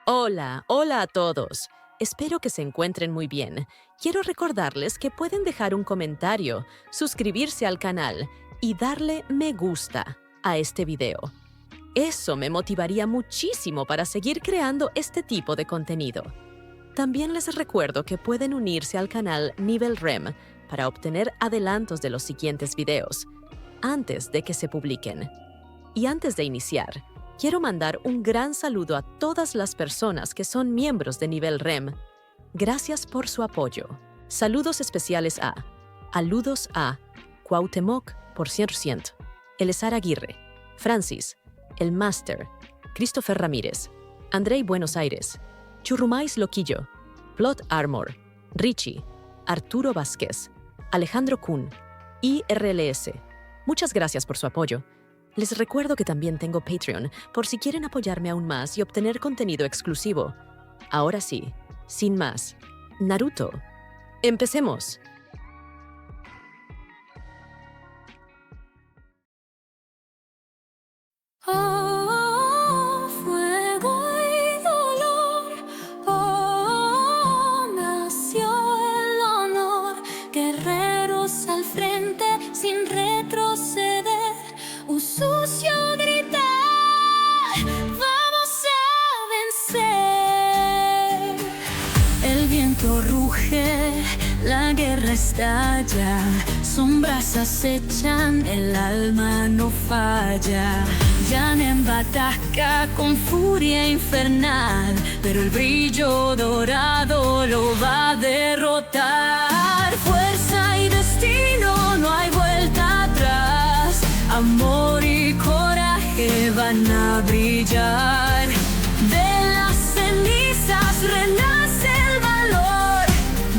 Hola, hola a todos. Espero que se encuentren muy bien. Quiero recordarles que pueden dejar un comentario, suscribirse al canal y darle me gusta a este video. Eso me motivaría muchísimo para seguir creando este tipo de contenido. También les recuerdo que pueden unirse al canal Nivel REM para obtener adelantos de los siguientes videos, antes de que se publiquen. Y antes de iniciar, quiero mandar un gran saludo a todas las personas que son miembros de Nivel REM. Gracias por su apoyo. Saludos especiales a Aludos a Cuauhtémoc por 100%, Elezar Aguirre, Francis, El Master, Christopher Ramírez, Andrei Buenos Aires, Churrumais Loquillo, Plot Armor, Richie, Arturo Vázquez, Alejandro Kun y RLS. Muchas gracias por su apoyo. Les recuerdo que también tengo Patreon por si quieren apoyarme aún más y obtener contenido exclusivo. Ahora sí, sin más, Naruto. ¡Empecemos! Oh, fuego y dolor, oh, nació el honor, guerreros al frente sin retroceder, un sucio gritar, vamos a vencer. El viento ruge, la guerra estalla, sombras acechan, el alma no falla. Yanen ataca con furia infernal, pero el brillo dorado lo va a derrotar. Fuerza y destino, no hay vuelta atrás. Amor y coraje van a brillar. De las cenizas renace el valor.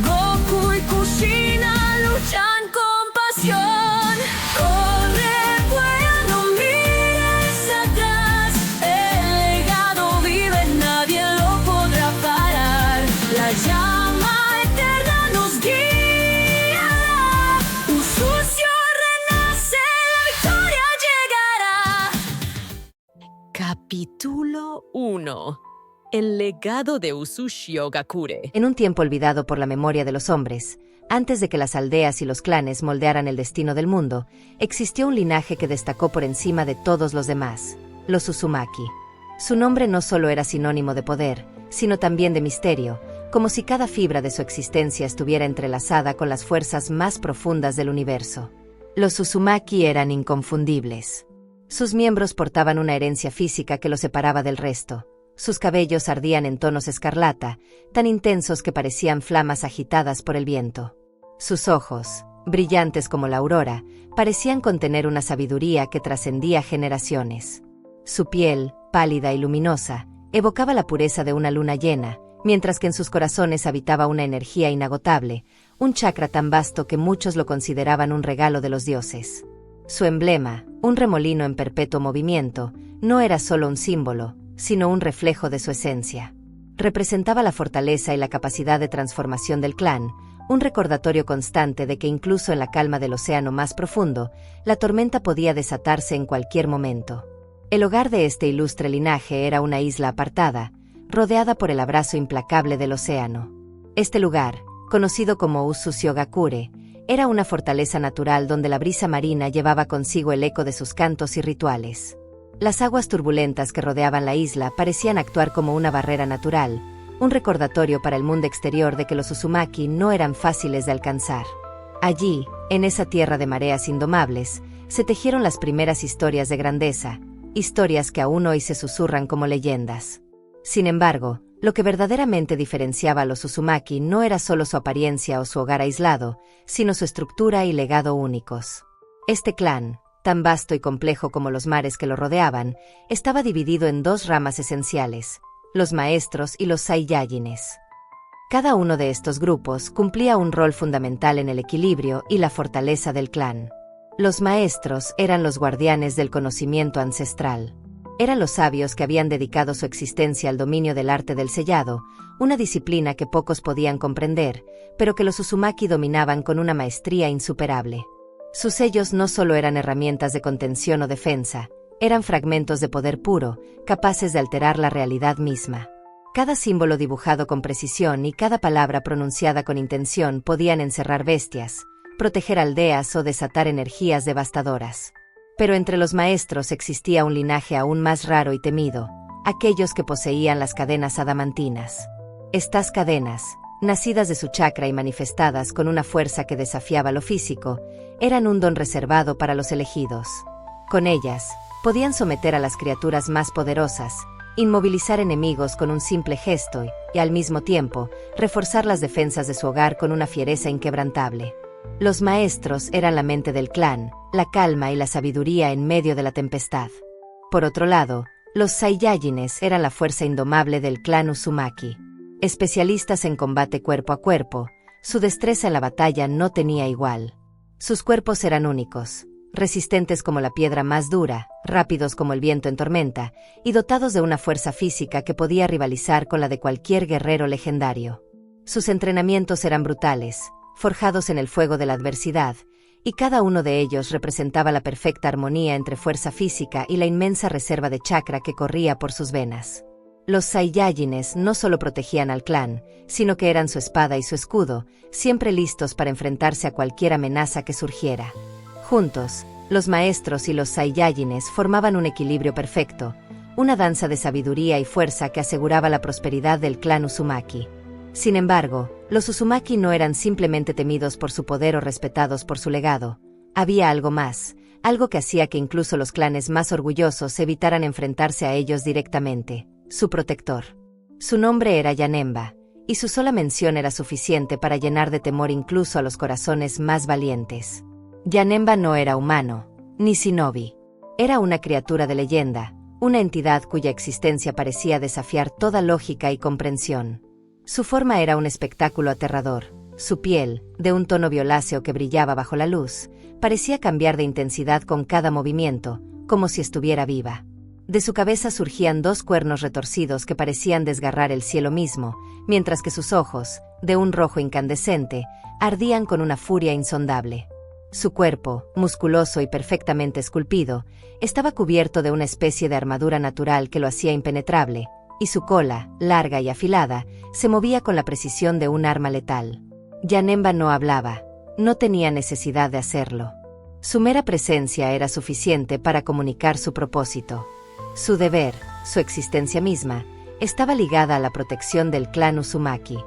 Goku y Kushina luchan con pasión. Corre, vuela, no mires atrás. El legado vive, nadie lo podrá parar. La llama eterna nos guiará. Un sucio renace, la victoria llegará. Capítulo 1. El legado de Usushio Gakure. En un tiempo olvidado por la memoria de los hombres, antes de que las aldeas y los clanes moldearan el destino del mundo, existió un linaje que destacó por encima de todos los demás, los Uzumaki. Su nombre no solo era sinónimo de poder, sino también de misterio, como si cada fibra de su existencia estuviera entrelazada con las fuerzas más profundas del universo. Los Uzumaki eran inconfundibles. Sus miembros portaban una herencia física que los separaba del resto. Sus cabellos ardían en tonos escarlata, tan intensos que parecían flamas agitadas por el viento. Sus ojos, brillantes como la aurora, parecían contener una sabiduría que trascendía generaciones. Su piel, pálida y luminosa, evocaba la pureza de una luna llena, mientras que en sus corazones habitaba una energía inagotable, un chakra tan vasto que muchos lo consideraban un regalo de los dioses. Su emblema, un remolino en perpetuo movimiento, no era solo un símbolo, sino un reflejo de su esencia. Representaba la fortaleza y la capacidad de transformación del clan, un recordatorio constante de que incluso en la calma del océano más profundo, la tormenta podía desatarse en cualquier momento. El hogar de este ilustre linaje era una isla apartada, rodeada por el abrazo implacable del océano. Este lugar, conocido como Usushio-gakure, era una fortaleza natural donde la brisa marina llevaba consigo el eco de sus cantos y rituales. Las aguas turbulentas que rodeaban la isla parecían actuar como una barrera natural, un recordatorio para el mundo exterior de que los Uzumaki no eran fáciles de alcanzar. Allí, en esa tierra de mareas indomables, se tejieron las primeras historias de grandeza, historias que aún hoy se susurran como leyendas. Sin embargo, lo que verdaderamente diferenciaba a los Uzumaki no era solo su apariencia o su hogar aislado, sino su estructura y legado únicos. Este clan, tan vasto y complejo como los mares que lo rodeaban, estaba dividido en dos ramas esenciales, los maestros y los Saiyajines. Cada uno de estos grupos cumplía un rol fundamental en el equilibrio y la fortaleza del clan. Los maestros eran los guardianes del conocimiento ancestral. Eran los sabios que habían dedicado su existencia al dominio del arte del sellado, una disciplina que pocos podían comprender, pero que los Uzumaki dominaban con una maestría insuperable. Sus sellos no solo eran herramientas de contención o defensa, eran fragmentos de poder puro, capaces de alterar la realidad misma. Cada símbolo dibujado con precisión y cada palabra pronunciada con intención podían encerrar bestias, proteger aldeas o desatar energías devastadoras. Pero entre los maestros existía un linaje aún más raro y temido, aquellos que poseían las cadenas adamantinas. Estas cadenas, nacidas de su chakra y manifestadas con una fuerza que desafiaba lo físico, eran un don reservado para los elegidos. Con ellas, podían someter a las criaturas más poderosas, inmovilizar enemigos con un simple gesto y, al mismo tiempo, reforzar las defensas de su hogar con una fiereza inquebrantable. Los maestros eran la mente del clan, la calma y la sabiduría en medio de la tempestad. Por otro lado, los Saiyajines eran la fuerza indomable del clan Uzumaki. Especialistas en combate cuerpo a cuerpo, su destreza en la batalla no tenía igual. Sus cuerpos eran únicos, resistentes como la piedra más dura, rápidos como el viento en tormenta, y dotados de una fuerza física que podía rivalizar con la de cualquier guerrero legendario. Sus entrenamientos eran brutales, forjados en el fuego de la adversidad, y cada uno de ellos representaba la perfecta armonía entre fuerza física y la inmensa reserva de chakra que corría por sus venas. Los Saiyajines no solo protegían al clan, sino que eran su espada y su escudo, siempre listos para enfrentarse a cualquier amenaza que surgiera. Juntos, los maestros y los Saiyajines formaban un equilibrio perfecto, una danza de sabiduría y fuerza que aseguraba la prosperidad del clan Uzumaki. Sin embargo, los Uzumaki no eran simplemente temidos por su poder o respetados por su legado. Había algo más, algo que hacía que incluso los clanes más orgullosos evitaran enfrentarse a ellos directamente: su protector. Su nombre era Janemba, y su sola mención era suficiente para llenar de temor incluso a los corazones más valientes. Janemba no era humano, ni shinobi. Era una criatura de leyenda, una entidad cuya existencia parecía desafiar toda lógica y comprensión. Su forma era un espectáculo aterrador. Su piel, de un tono violáceo que brillaba bajo la luz, parecía cambiar de intensidad con cada movimiento, como si estuviera viva. De su cabeza surgían dos cuernos retorcidos que parecían desgarrar el cielo mismo, mientras que sus ojos, de un rojo incandescente, ardían con una furia insondable. Su cuerpo, musculoso y perfectamente esculpido, estaba cubierto de una especie de armadura natural que lo hacía impenetrable, y su cola, larga y afilada, se movía con la precisión de un arma letal. Janemba no hablaba, no tenía necesidad de hacerlo. Su mera presencia era suficiente para comunicar su propósito. Su deber, su existencia misma, estaba ligada a la protección del clan Uzumaki.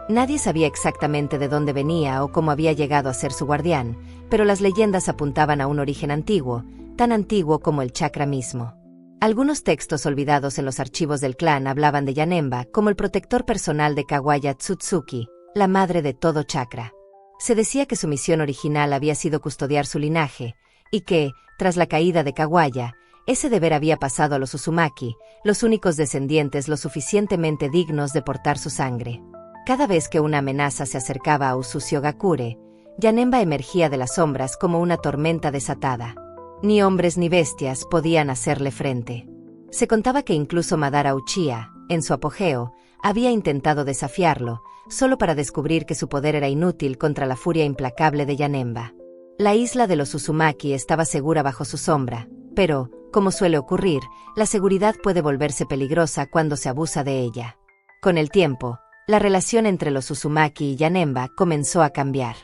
Nadie sabía exactamente de dónde venía o cómo había llegado a ser su guardián, pero las leyendas apuntaban a un origen antiguo, tan antiguo como el chakra mismo. Algunos textos olvidados en los archivos del clan hablaban de Janemba como el protector personal de Kawaya Tsutsuki, la madre de todo chakra. Se decía que su misión original había sido custodiar su linaje, y que, tras la caída de Kawaya, ese deber había pasado a los Uzumaki, los únicos descendientes lo suficientemente dignos de portar su sangre. Cada vez que una amenaza se acercaba a Usushio-gakure, Janemba emergía de las sombras como una tormenta desatada. Ni hombres ni bestias podían hacerle frente. Se contaba que incluso Madara Uchiha, en su apogeo, había intentado desafiarlo, solo para descubrir que su poder era inútil contra la furia implacable de Janemba. La isla de los Uzumaki estaba segura bajo su sombra, pero, como suele ocurrir, la seguridad puede volverse peligrosa cuando se abusa de ella. Con el tiempo, la relación entre los Uzumaki y Janemba comenzó a cambiar.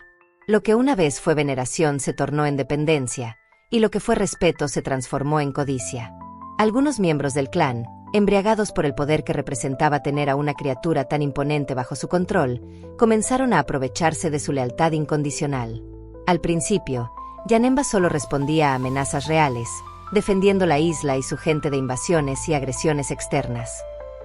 Lo que una vez fue veneración se tornó en dependencia, y lo que fue respeto se transformó en codicia. Algunos miembros del clan, embriagados por el poder que representaba tener a una criatura tan imponente bajo su control, comenzaron a aprovecharse de su lealtad incondicional. Al principio, Janemba solo respondía a amenazas reales, defendiendo la isla y su gente de invasiones y agresiones externas.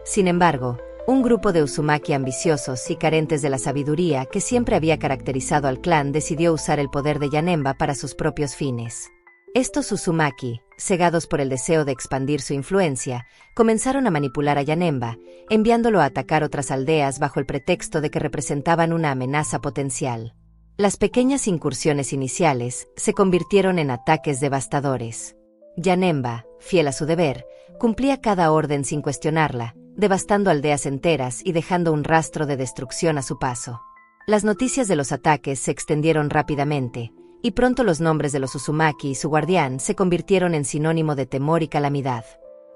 Sin embargo, un grupo de Uzumaki ambiciosos y carentes de la sabiduría que siempre había caracterizado al clan decidió usar el poder de Janemba para sus propios fines. Estos Uzumaki, cegados por el deseo de expandir su influencia, comenzaron a manipular a Janemba, enviándolo a atacar otras aldeas bajo el pretexto de que representaban una amenaza potencial. Las pequeñas incursiones iniciales se convirtieron en ataques devastadores. Janemba, fiel a su deber, cumplía cada orden sin cuestionarla, devastando aldeas enteras y dejando un rastro de destrucción a su paso. Las noticias de los ataques se extendieron rápidamente, y pronto los nombres de los Uzumaki y su guardián se convirtieron en sinónimo de temor y calamidad.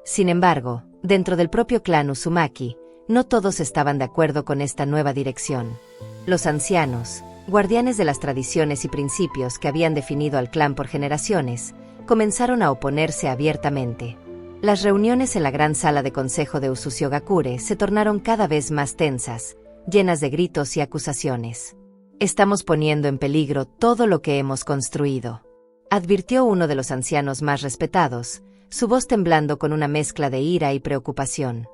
Sin embargo, dentro del propio clan Uzumaki, No todos estaban de acuerdo con esta nueva dirección. Los ancianos, guardianes de las tradiciones y principios que habían definido al clan por generaciones, comenzaron a oponerse abiertamente. Las reuniones en la gran sala de consejo de Usuciogakure se tornaron cada vez más tensas, llenas de gritos y acusaciones. «Estamos poniendo en peligro todo lo que hemos construido», advirtió uno de los ancianos más respetados, su voz temblando con una mezcla de ira y preocupación.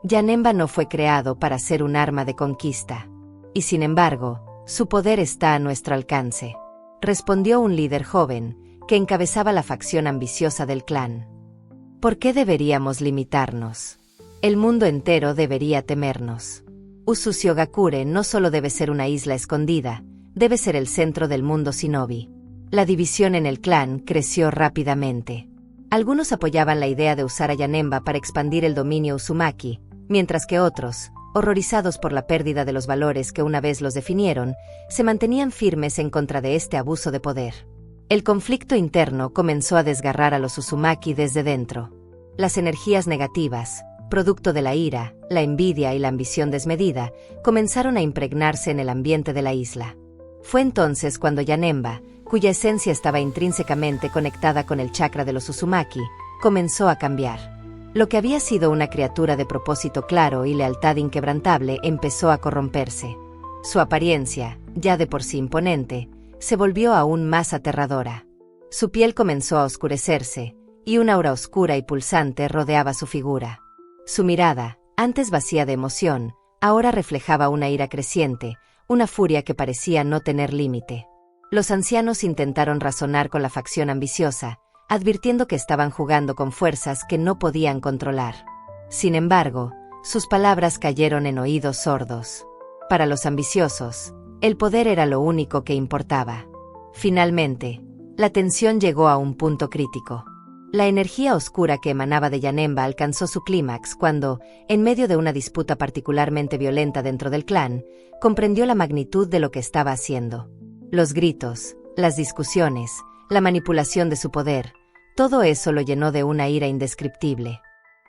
Yanemba no fue creado para ser un arma de conquista. Y sin embargo, su poder está a nuestro alcance, respondió un líder joven, que encabezaba la facción ambiciosa del clan. ¿Por qué deberíamos limitarnos? El mundo entero debería temernos. Usuciogakure no solo debe ser una isla escondida, debe ser el centro del mundo shinobi. La división en el clan creció rápidamente. Algunos apoyaban la idea de usar a Yanemba para expandir el dominio Uzumaki, mientras que otros, horrorizados por la pérdida de los valores que una vez los definieron, se mantenían firmes en contra de este abuso de poder. El conflicto interno comenzó a desgarrar a los Uzumaki desde dentro. Las energías negativas, producto de la ira, la envidia y la ambición desmedida, comenzaron a impregnarse en el ambiente de la isla. Fue entonces cuando Yanemba, cuya esencia estaba intrínsecamente conectada con el chakra de los Uzumaki, comenzó a cambiar. Lo que había sido una criatura de propósito claro y lealtad inquebrantable empezó a corromperse. Su apariencia, ya de por sí imponente, se volvió aún más aterradora. Su piel comenzó a oscurecerse, y una aura oscura y pulsante rodeaba su figura. Su mirada, antes vacía de emoción, ahora reflejaba una ira creciente, una furia que parecía no tener límite. Los ancianos intentaron razonar con la facción ambiciosa, advirtiendo que estaban jugando con fuerzas que no podían controlar. Sin embargo, sus palabras cayeron en oídos sordos. Para los ambiciosos, el poder era lo único que importaba. Finalmente, la tensión llegó a un punto crítico. La energía oscura que emanaba de Yanemba alcanzó su clímax cuando, en medio de una disputa particularmente violenta dentro del clan, comprendió la magnitud de lo que estaba haciendo. Los gritos, las discusiones, la manipulación de su poder, todo eso lo llenó de una ira indescriptible.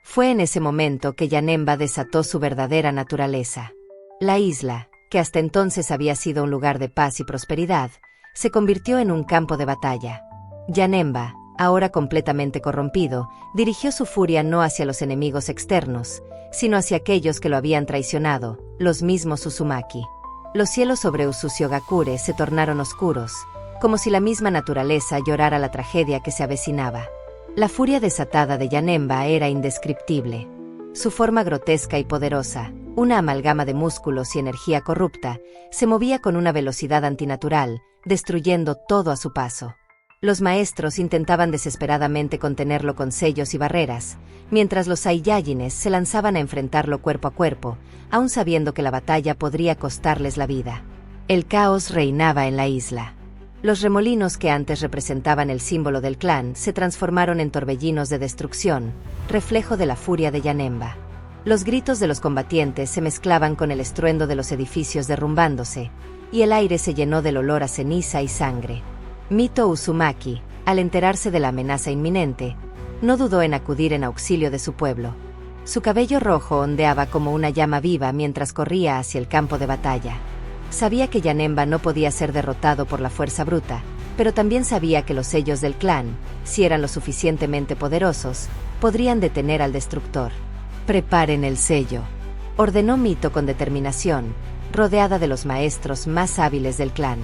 Fue en ese momento que Yanemba desató su verdadera naturaleza. La isla, que hasta entonces había sido un lugar de paz y prosperidad, se convirtió en un campo de batalla. Yanemba, ahora completamente corrompido, dirigió su furia no hacia los enemigos externos, sino hacia aquellos que lo habían traicionado, los mismos Uzumaki. Los cielos sobre Usuciogakure se tornaron oscuros, como si la misma naturaleza llorara la tragedia que se avecinaba. La furia desatada de Yanemba era indescriptible. Su forma grotesca y poderosa, una amalgama de músculos y energía corrupta, se movía con una velocidad antinatural, destruyendo todo a su paso. Los maestros intentaban desesperadamente contenerlo con sellos y barreras, mientras los Saiyajines se lanzaban a enfrentarlo cuerpo a cuerpo, aun sabiendo que la batalla podría costarles la vida. El caos reinaba en la isla. Los remolinos que antes representaban el símbolo del clan se transformaron en torbellinos de destrucción, reflejo de la furia de Yanemba. Los gritos de los combatientes se mezclaban con el estruendo de los edificios derrumbándose, y el aire se llenó del olor a ceniza y sangre. Mito Uzumaki, al enterarse de la amenaza inminente, no dudó en acudir en auxilio de su pueblo. Su cabello rojo ondeaba como una llama viva mientras corría hacia el campo de batalla. Sabía que Yanemba no podía ser derrotado por la fuerza bruta, pero también sabía que los sellos del clan, si eran lo suficientemente poderosos, podrían detener al destructor. «Preparen el sello», ordenó Mito con determinación, rodeada de los maestros más hábiles del clan.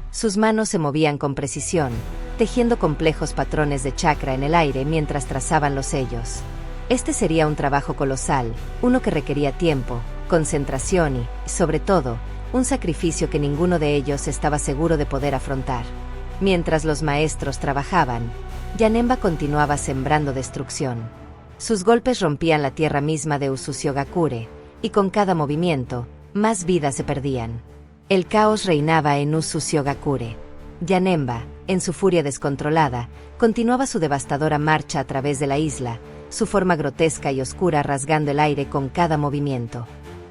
Sus manos se movían con precisión, tejiendo complejos patrones de chakra en el aire mientras trazaban los sellos. Este sería un trabajo colosal, uno que requería tiempo, concentración y, sobre todo, un sacrificio que ninguno de ellos estaba seguro de poder afrontar. Mientras los maestros trabajaban, Yanemba continuaba sembrando destrucción. Sus golpes rompían la tierra misma de Usuciogakure, y con cada movimiento, más vidas se perdían. El caos reinaba en Usuciogakure. Yanemba, en su furia descontrolada, continuaba su devastadora marcha a través de la isla, su forma grotesca y oscura rasgando el aire con cada movimiento.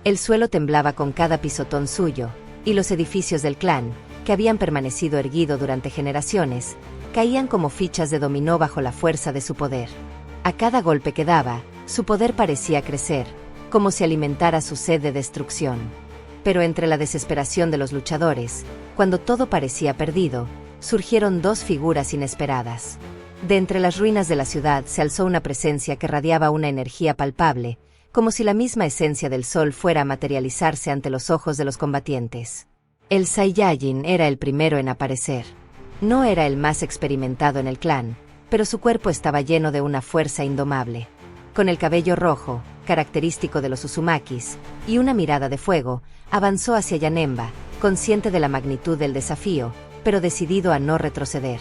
El suelo temblaba con cada pisotón suyo, y los edificios del clan, que habían permanecido erguido durante generaciones, caían como fichas de dominó bajo la fuerza de su poder. A cada golpe que daba, su poder parecía crecer, como si alimentara su sed de destrucción. Pero entre la desesperación de los luchadores, cuando todo parecía perdido, surgieron dos figuras inesperadas. De entre las ruinas de la ciudad se alzó una presencia que radiaba una energía palpable, como si la misma esencia del sol fuera a materializarse ante los ojos de los combatientes. El Saiyajin era el primero en aparecer. No era el más experimentado en el clan, pero su cuerpo estaba lleno de una fuerza indomable. Con el cabello rojo, característico de los Uzumakis, y una mirada de fuego, avanzó hacia Janemba, consciente de la magnitud del desafío, pero decidido a no retroceder.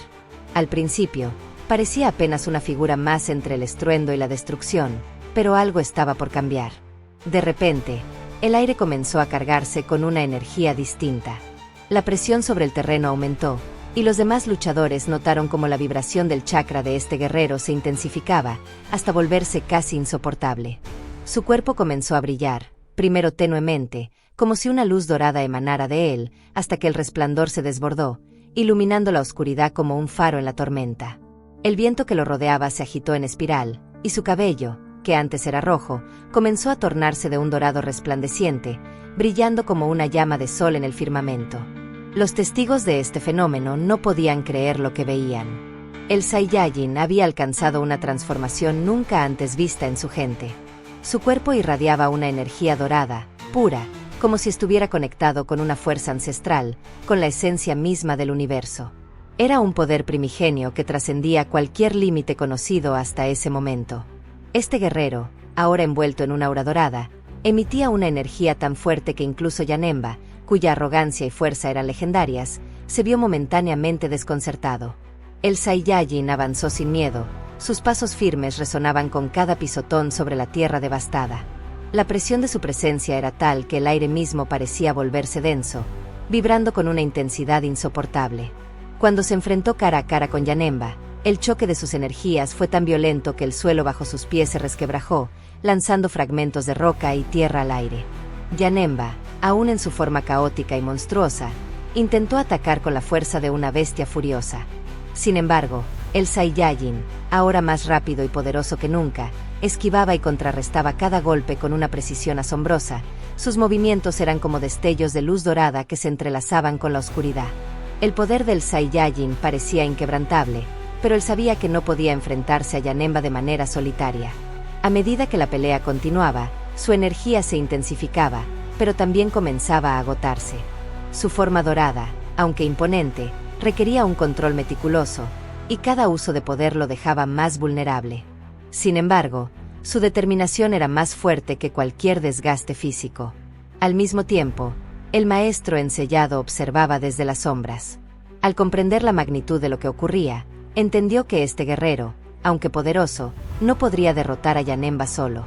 Al principio, parecía apenas una figura más entre el estruendo y la destrucción, pero algo estaba por cambiar. De repente, el aire comenzó a cargarse con una energía distinta. La presión sobre el terreno aumentó, y los demás luchadores notaron cómo la vibración del chakra de este guerrero se intensificaba, hasta volverse casi insoportable. Su cuerpo comenzó a brillar, primero tenuemente, como si una luz dorada emanara de él, hasta que el resplandor se desbordó, iluminando la oscuridad como un faro en la tormenta. El viento que lo rodeaba se agitó en espiral, y su cabello, que antes era rojo, comenzó a tornarse de un dorado resplandeciente, brillando como una llama de sol en el firmamento. Los testigos de este fenómeno no podían creer lo que veían. El Saiyajin había alcanzado una transformación nunca antes vista en su gente. Su cuerpo irradiaba una energía dorada, pura, como si estuviera conectado con una fuerza ancestral, con la esencia misma del universo. Era un poder primigenio que trascendía cualquier límite conocido hasta ese momento. Este guerrero, ahora envuelto en una aura dorada, emitía una energía tan fuerte que incluso Janemba, cuya arrogancia y fuerza eran legendarias, se vio momentáneamente desconcertado. El Saiyajin avanzó sin miedo, sus pasos firmes resonaban con cada pisotón sobre la tierra devastada. La presión de su presencia era tal que el aire mismo parecía volverse denso, vibrando con una intensidad insoportable. Cuando se enfrentó cara a cara con Janemba, el choque de sus energías fue tan violento que el suelo bajo sus pies se resquebrajó, lanzando fragmentos de roca y tierra al aire. Janemba, aún en su forma caótica y monstruosa, intentó atacar con la fuerza de una bestia furiosa. Sin embargo, el Saiyajin, ahora más rápido y poderoso que nunca, esquivaba y contrarrestaba cada golpe con una precisión asombrosa. Sus movimientos eran como destellos de luz dorada que se entrelazaban con la oscuridad. El poder del Saiyajin parecía inquebrantable, pero él sabía que no podía enfrentarse a Janemba de manera solitaria. A medida que la pelea continuaba, su energía se intensificaba, pero también comenzaba a agotarse. Su forma dorada, aunque imponente, requería un control meticuloso, y cada uso de poder lo dejaba más vulnerable. Sin embargo, su determinación era más fuerte que cualquier desgaste físico. Al mismo tiempo, el maestro ensellado observaba desde las sombras. Al comprender la magnitud de lo que ocurría, entendió que este guerrero, aunque poderoso, no podría derrotar a Janemba solo.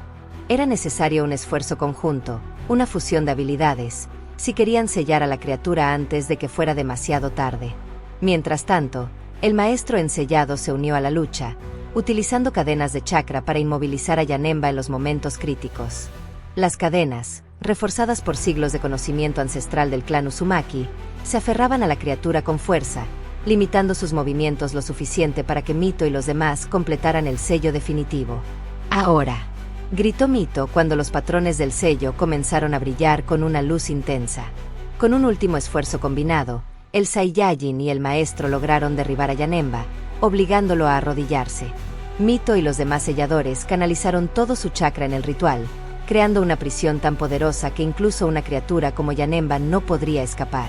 Era necesario un esfuerzo conjunto, una fusión de habilidades, si querían sellar a la criatura antes de que fuera demasiado tarde. Mientras tanto, el maestro ensellado se unió a la lucha, utilizando cadenas de chakra para inmovilizar a Janemba en los momentos críticos. Las cadenas, reforzadas por siglos de conocimiento ancestral del clan Uzumaki, se aferraban a la criatura con fuerza, limitando sus movimientos lo suficiente para que Mito y los demás completaran el sello definitivo. «Ahora», gritó Mito cuando los patrones del sello comenzaron a brillar con una luz intensa. Con un último esfuerzo combinado, el Saiyajin y el maestro lograron derribar a Janemba, obligándolo a arrodillarse. Mito y los demás selladores canalizaron todo su chakra en el ritual, creando una prisión tan poderosa que incluso una criatura como Janemba no podría escapar.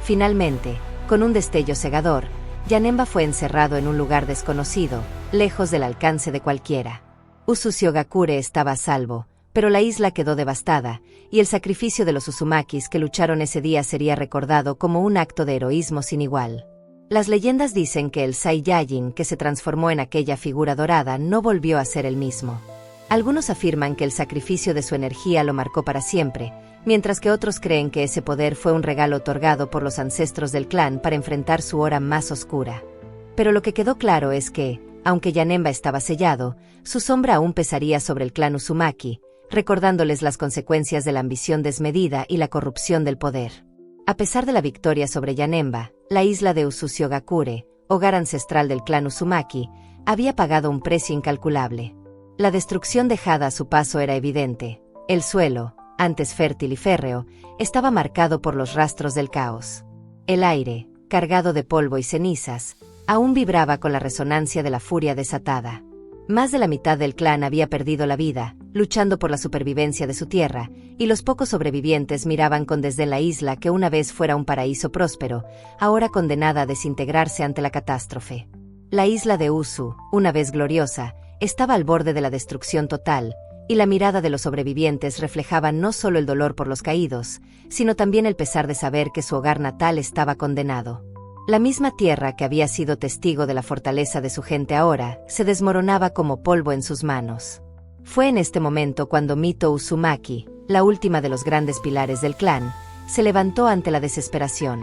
Finalmente, con un destello cegador, Janemba fue encerrado en un lugar desconocido, lejos del alcance de cualquiera. Uzushigakure estaba a salvo, pero la isla quedó devastada, y el sacrificio de los Uzumakis que lucharon ese día sería recordado como un acto de heroísmo sin igual. Las leyendas dicen que el Saiyajin que se transformó en aquella figura dorada no volvió a ser el mismo. Algunos afirman que el sacrificio de su energía lo marcó para siempre, mientras que otros creen que ese poder fue un regalo otorgado por los ancestros del clan para enfrentar su hora más oscura. Pero lo que quedó claro es que, aunque Janemba estaba sellado, su sombra aún pesaría sobre el clan Uzumaki, recordándoles las consecuencias de la ambición desmedida y la corrupción del poder. A pesar de la victoria sobre Janemba, la isla de Uzushigakure, hogar ancestral del clan Uzumaki, había pagado un precio incalculable. La destrucción dejada a su paso era evidente, El suelo, antes fértil y férreo, estaba marcado por los rastros del caos. El aire, cargado de polvo y cenizas, aún vibraba con la resonancia de la furia desatada. Más de la mitad del clan había perdido la vida, luchando por la supervivencia de su tierra, y los pocos sobrevivientes miraban con desdén la isla que una vez fuera un paraíso próspero, ahora condenada a desintegrarse ante la catástrofe. La isla de Usu, una vez gloriosa, estaba al borde de la destrucción total, y la mirada de los sobrevivientes reflejaba no solo el dolor por los caídos, sino también el pesar de saber que su hogar natal estaba condenado. La misma tierra que había sido testigo de la fortaleza de su gente ahora, se desmoronaba como polvo en sus manos. Fue en este momento cuando Mito Uzumaki, la última de los grandes pilares del clan, se levantó ante la desesperación.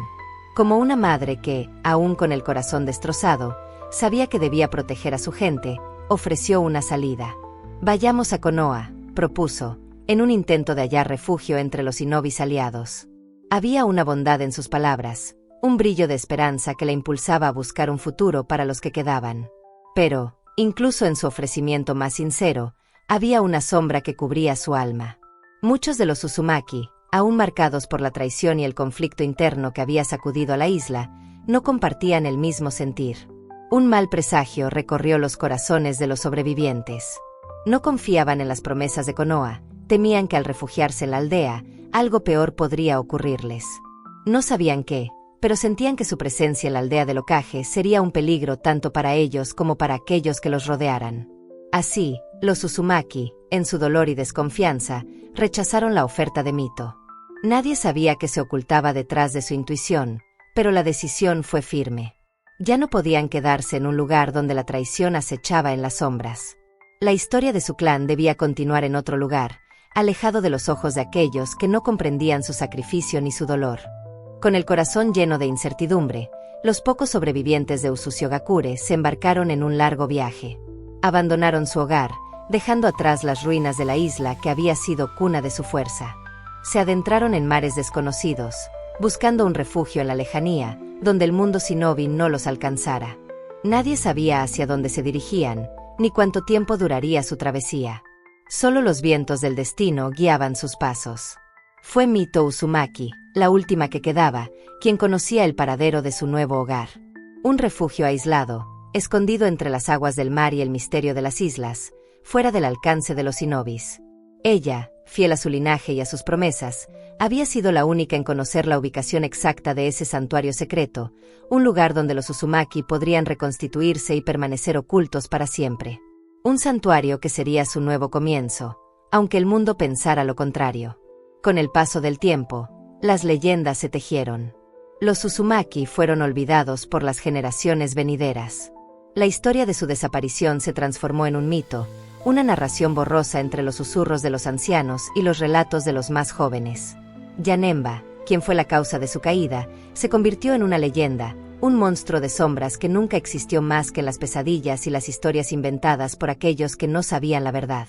Como una madre que, aún con el corazón destrozado, sabía que debía proteger a su gente, ofreció una salida. «Vayamos a Konoha», propuso, en un intento de hallar refugio entre los shinobis aliados. Había una bondad en sus palabras, un brillo de esperanza que la impulsaba a buscar un futuro para los que quedaban. Pero, incluso en su ofrecimiento más sincero, había una sombra que cubría su alma. Muchos de los Uzumaki, aún marcados por la traición y el conflicto interno que había sacudido a la isla, no compartían el mismo sentir. Un mal presagio recorrió los corazones de los sobrevivientes. No confiaban en las promesas de Konoha, temían que al refugiarse en la aldea, algo peor podría ocurrirles. No sabían qué, pero sentían que su presencia en la aldea del Hokage sería un peligro tanto para ellos como para aquellos que los rodearan. Así, los Uzumaki, en su dolor y desconfianza, rechazaron la oferta de Mito. Nadie sabía qué se ocultaba detrás de su intuición, pero la decisión fue firme. Ya no podían quedarse en un lugar donde la traición acechaba en las sombras. La historia de su clan debía continuar en otro lugar, alejado de los ojos de aquellos que no comprendían su sacrificio ni su dolor. Con el corazón lleno de incertidumbre, los pocos sobrevivientes de Usushigakure se embarcaron en un largo viaje. Abandonaron su hogar, dejando atrás las ruinas de la isla que había sido cuna de su fuerza. Se adentraron en mares desconocidos, buscando un refugio en la lejanía, donde el mundo shinobi no los alcanzara. Nadie sabía hacia dónde se dirigían, ni cuánto tiempo duraría su travesía. Solo los vientos del destino guiaban sus pasos. Fue Mito Uzumaki, la última que quedaba, quien conocía el paradero de su nuevo hogar. Un refugio aislado, escondido entre las aguas del mar y el misterio de las islas, fuera del alcance de los shinobis. Ella, fiel a su linaje y a sus promesas, había sido la única en conocer la ubicación exacta de ese santuario secreto, un lugar donde los Uzumaki podrían reconstituirse y permanecer ocultos para siempre. Un santuario que sería su nuevo comienzo, aunque el mundo pensara lo contrario. Con el paso del tiempo, las leyendas se tejieron. Los Uzumaki fueron olvidados por las generaciones venideras. La historia de su desaparición se transformó en un mito, una narración borrosa entre los susurros de los ancianos y los relatos de los más jóvenes. Yanemba, quien fue la causa de su caída, se convirtió en una leyenda, un monstruo de sombras que nunca existió más que en las pesadillas y las historias inventadas por aquellos que no sabían la verdad.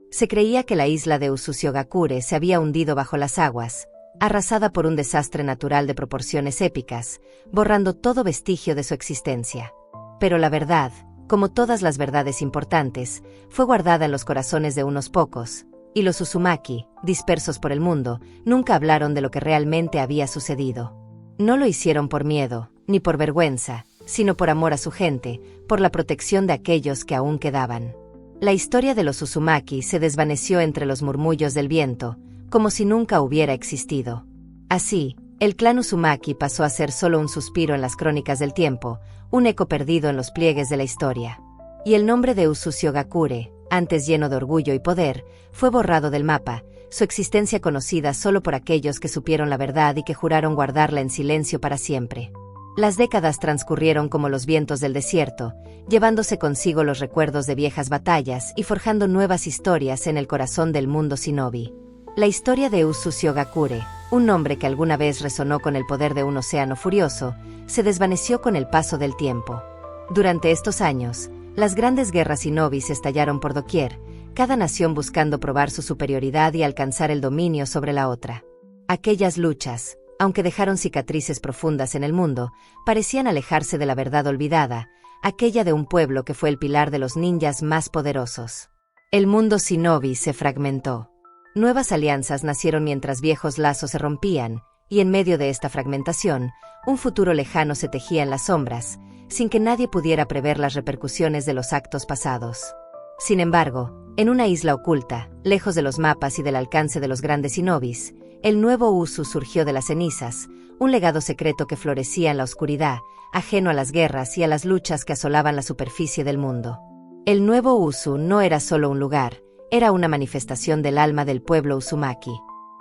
Se creía que la isla de Usushigakure se había hundido bajo las aguas, arrasada por un desastre natural de proporciones épicas, borrando todo vestigio de su existencia. Pero la verdad, como todas las verdades importantes, fue guardada en los corazones de unos pocos, y los Uzumaki, dispersos por el mundo, nunca hablaron de lo que realmente había sucedido. No lo hicieron por miedo, ni por vergüenza, sino por amor a su gente, por la protección de aquellos que aún quedaban. La historia de los Uzumaki se desvaneció entre los murmullos del viento, como si nunca hubiera existido. Así, el clan Uzumaki pasó a ser solo un suspiro en las crónicas del tiempo, un eco perdido en los pliegues de la historia. Y el nombre de Usushigakure, antes lleno de orgullo y poder, fue borrado del mapa, su existencia conocida solo por aquellos que supieron la verdad y que juraron guardarla en silencio para siempre. Las décadas transcurrieron como los vientos del desierto, llevándose consigo los recuerdos de viejas batallas y forjando nuevas historias en el corazón del mundo shinobi. La historia de Usushigakure, un nombre que alguna vez resonó con el poder de un océano furioso, se desvaneció con el paso del tiempo. Durante estos años, las grandes guerras shinobis estallaron por doquier, cada nación buscando probar su superioridad y alcanzar el dominio sobre la otra. Aquellas luchas, aunque dejaron cicatrices profundas en el mundo, parecían alejarse de la verdad olvidada, aquella de un pueblo que fue el pilar de los ninjas más poderosos. El mundo shinobi se fragmentó. Nuevas alianzas nacieron mientras viejos lazos se rompían, y en medio de esta fragmentación, un futuro lejano se tejía en las sombras, sin que nadie pudiera prever las repercusiones de los actos pasados. Sin embargo, en una isla oculta, lejos de los mapas y del alcance de los grandes shinobis, el nuevo Usu surgió de las cenizas, un legado secreto que florecía en la oscuridad, ajeno a las guerras y a las luchas que asolaban la superficie del mundo. El nuevo Usu no era solo un lugar, era una manifestación del alma del pueblo Uzumaki.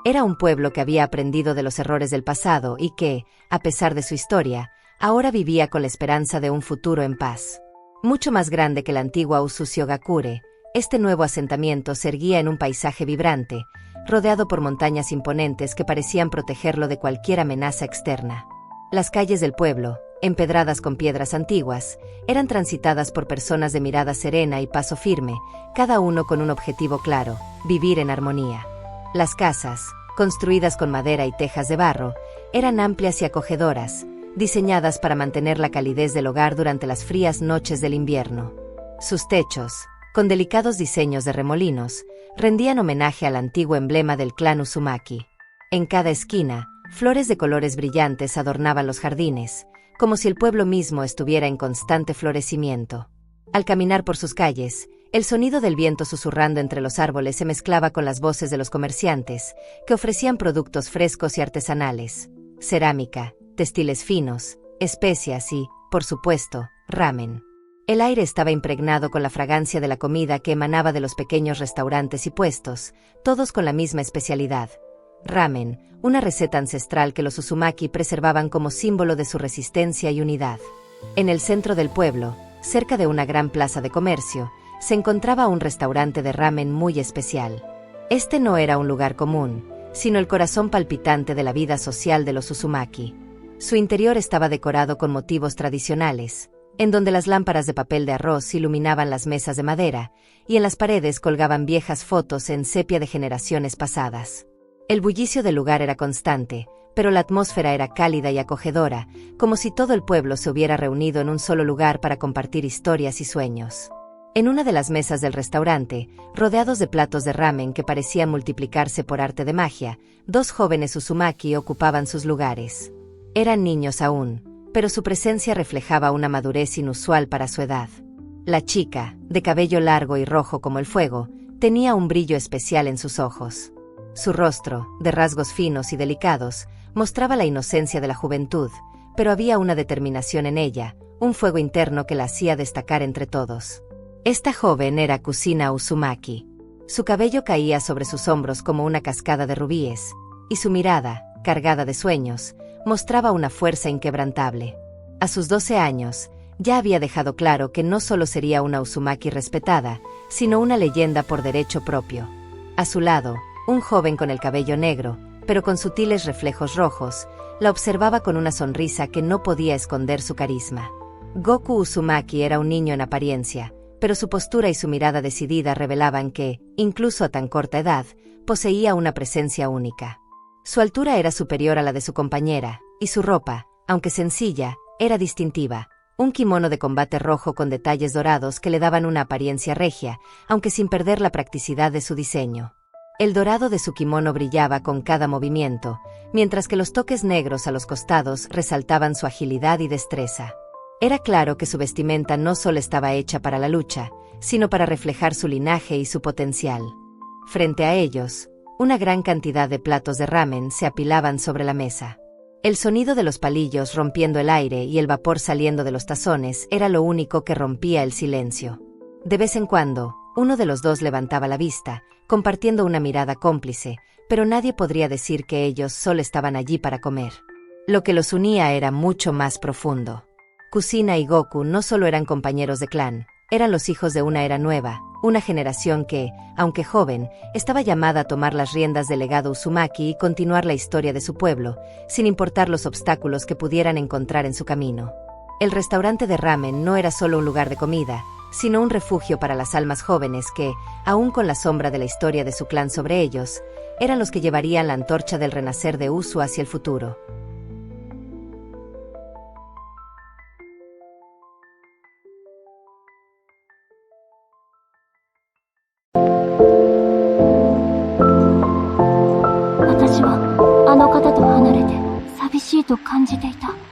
Era un pueblo que había aprendido de los errores del pasado y que, a pesar de su historia, ahora vivía con la esperanza de un futuro en paz. Mucho más grande que la antigua Usu Shiogakure, este nuevo asentamiento se erguía en un paisaje vibrante, rodeado por montañas imponentes que parecían protegerlo de cualquier amenaza externa. Las calles del pueblo, empedradas con piedras antiguas, eran transitadas por personas de mirada serena y paso firme, cada uno con un objetivo claro: vivir en armonía. Las casas, construidas con madera y tejas de barro, eran amplias y acogedoras, diseñadas para mantener la calidez del hogar durante las frías noches del invierno. Sus techos, con delicados diseños de remolinos, rendían homenaje al antiguo emblema del clan Uzumaki. En cada esquina, flores de colores brillantes adornaban los jardines, como si el pueblo mismo estuviera en constante florecimiento. Al caminar por sus calles, el sonido del viento susurrando entre los árboles se mezclaba con las voces de los comerciantes, que ofrecían productos frescos y artesanales: cerámica, textiles finos, especias y, por supuesto, ramen. El aire estaba impregnado con la fragancia de la comida que emanaba de los pequeños restaurantes y puestos, todos con la misma especialidad: ramen, una receta ancestral que los Uzumaki preservaban como símbolo de su resistencia y unidad. En el centro del pueblo, cerca de una gran plaza de comercio, se encontraba un restaurante de ramen muy especial. Este no era un lugar común, sino el corazón palpitante de la vida social de los Uzumaki. Su interior estaba decorado con motivos tradicionales, en donde las lámparas de papel de arroz iluminaban las mesas de madera, y en las paredes colgaban viejas fotos en sepia de generaciones pasadas. El bullicio del lugar era constante, pero la atmósfera era cálida y acogedora, como si todo el pueblo se hubiera reunido en un solo lugar para compartir historias y sueños. En una de las mesas del restaurante, rodeados de platos de ramen que parecían multiplicarse por arte de magia, dos jóvenes Uzumaki ocupaban sus lugares. Eran niños aún, pero su presencia reflejaba una madurez inusual para su edad. La chica, de cabello largo y rojo como el fuego, tenía un brillo especial en sus ojos. Su rostro, de rasgos finos y delicados, mostraba la inocencia de la juventud, pero había una determinación en ella, un fuego interno que la hacía destacar entre todos. Esta joven era Kusina Uzumaki. Su cabello caía sobre sus hombros como una cascada de rubíes, y su mirada, cargada de sueños, mostraba una fuerza inquebrantable. A sus 12 años, ya había dejado claro que no solo sería una Uzumaki respetada, sino una leyenda por derecho propio. A su lado, un joven con el cabello negro, pero con sutiles reflejos rojos, la observaba con una sonrisa que no podía esconder su carisma. Goku Uzumaki era un niño en apariencia, pero su postura y su mirada decidida revelaban que, incluso a tan corta edad, poseía una presencia única. Su altura era superior a la de su compañera, y su ropa, aunque sencilla, era distintiva: un kimono de combate rojo con detalles dorados que le daban una apariencia regia, aunque sin perder la practicidad de su diseño. El dorado de su kimono brillaba con cada movimiento, mientras que los toques negros a los costados resaltaban su agilidad y destreza. Era claro que su vestimenta no solo estaba hecha para la lucha, sino para reflejar su linaje y su potencial. Frente a ellos, una gran cantidad de platos de ramen se apilaban sobre la mesa. El sonido de los palillos rompiendo el aire y el vapor saliendo de los tazones era lo único que rompía el silencio. De vez en cuando, uno de los dos levantaba la vista, compartiendo una mirada cómplice, pero nadie podría decir que ellos solo estaban allí para comer. Lo que los unía era mucho más profundo. Kusina y Goku no solo eran compañeros de clan, eran los hijos de una era nueva, una generación que, aunque joven, estaba llamada a tomar las riendas del legado Uzumaki y continuar la historia de su pueblo, sin importar los obstáculos que pudieran encontrar en su camino. El restaurante de ramen no era solo un lugar de comida, sino un refugio para las almas jóvenes que, aún con la sombra de la historia de su clan sobre ellos, eran los que llevarían la antorcha del renacer de Usu hacia el futuro. と感じていた。